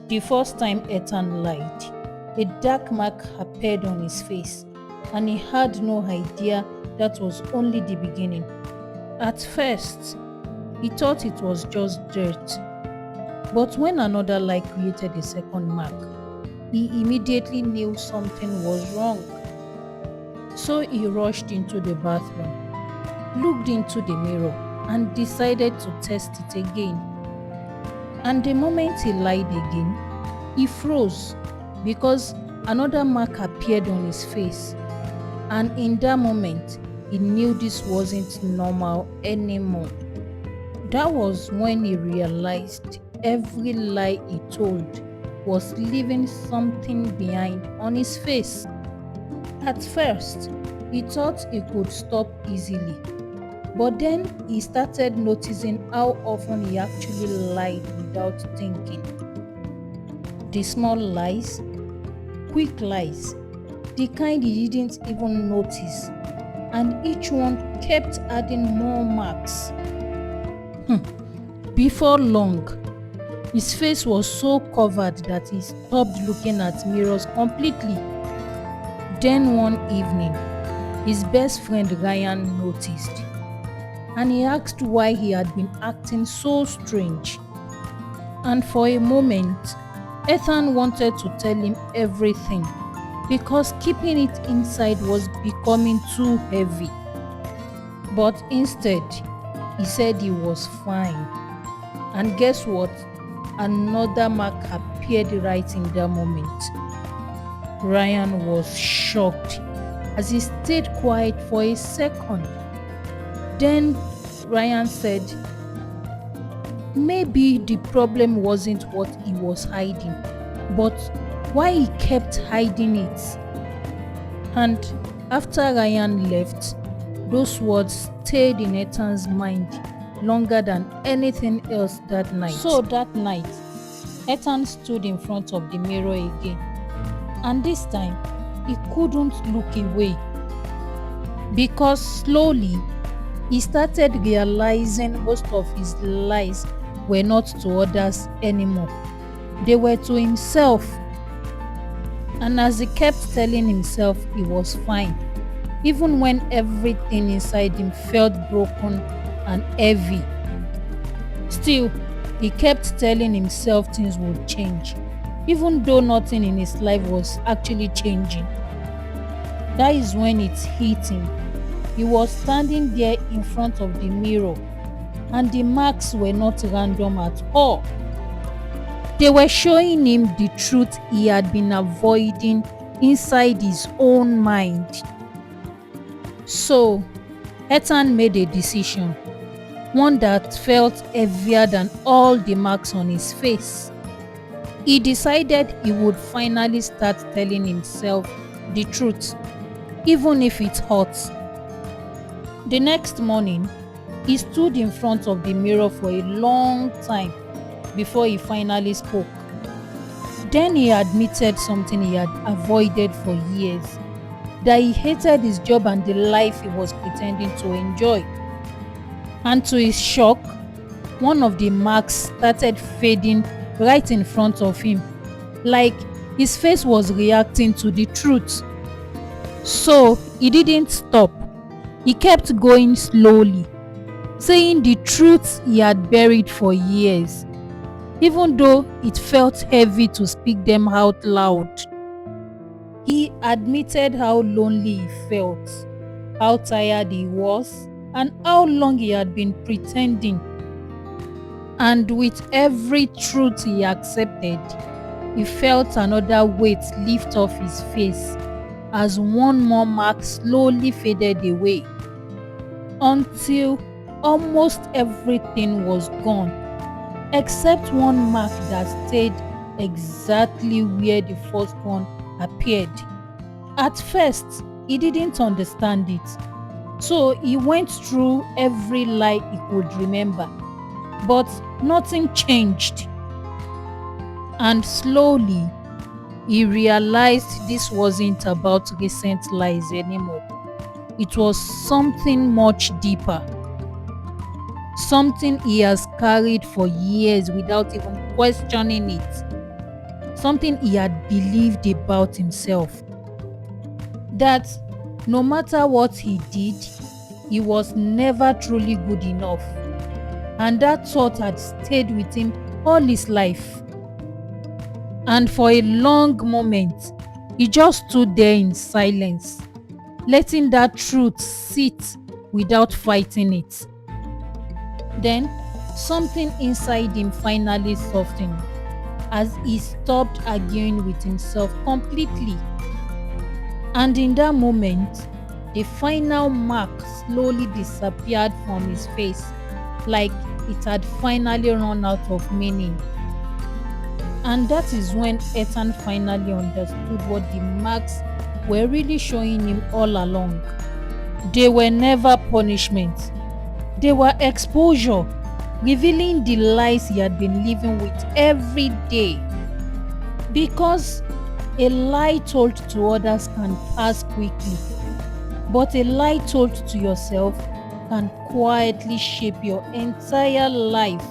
The first time Ethan lied, a dark mark appeared on his face, and he had no idea that was only the beginning. At first, he thought it was just dirt, but when another lie created a second mark, he immediately knew something was wrong. So he rushed into the bathroom, looked into the mirror, and decided to test it again. And the moment he lied again, he froze because another mark appeared on his face. And in that moment, he knew this wasn't normal anymore. That was when he realized every lie he told was leaving something behind on his face. At first, he thought he could stop easily, but then he started noticing how often he actually lied without thinking. The small lies, quick lies, the kind he didn't even notice, and each one kept adding more marks. Before long, his face was so covered that he stopped looking at mirrors completely. Then one evening, his best friend Ryan noticed, and he asked why he had been acting so strange. And for a moment, Ethan wanted to tell him everything because keeping it inside was becoming too heavy. But instead, he said he was fine. And guess what? Another mark appeared right in that moment. Ryan was shocked as he stayed quiet for a second. Then Ryan said, maybe the problem wasn't what he was hiding, but why he kept hiding it. And after Ryan left, those words stayed in Ethan's mind longer than anything else that night. So that night, Ethan stood in front of the mirror again, and this time he couldn't look away because slowly he started realizing most of his lies were not to others anymore. They were to himself. And as he kept telling himself he was fine, even when everything inside him felt broken and heavy, still, he kept telling himself things would change, even though nothing in his life was actually changing. That is when it hit him. He was standing there in front of the mirror, and the marks were not random at all. They were showing him the truth he had been avoiding inside his own mind. So, Ethan made a decision, one that felt heavier than all the marks on his face. He decided he would finally start telling himself the truth, even if it hurts. The next morning, he stood in front of the mirror for a long time before he finally spoke. Then he admitted something he had avoided for years, that he hated his job and the life he was pretending to enjoy. And to his shock, one of the marks started fading right in front of him, like his face was reacting to the truth. So he didn't stop. He kept going slowly, saying the truths he had buried for years, even though it felt heavy to speak them out loud. He admitted how lonely he felt, how tired he was, and how long he had been pretending. And with every truth he accepted, he felt another weight lift off his face as one more mark slowly faded away, until almost everything was gone, except one mark that stayed exactly where the first one appeared. At first, he didn't understand it, so he went through every lie he could remember, but nothing changed. And slowly, he realized this wasn't about recent lies anymore. It was something much deeper, something he has carried for years without even questioning it. something he had believed about himself. That no matter what he did, he was never truly good enough. And that thought had stayed with him all his life. And for a long moment, he just stood there in silence, letting that truth sit without fighting it. Then, something inside him finally softened as he stopped arguing with himself completely. And in that moment, the final mark slowly disappeared from his face, like it had finally run out of meaning. And that is when Ethan finally understood what the marks were really showing him all along. They were never punishment, they were exposure, revealing the lies he had been living with every day. Because a lie told to others can pass quickly, but a lie told to yourself can quietly shape your entire life.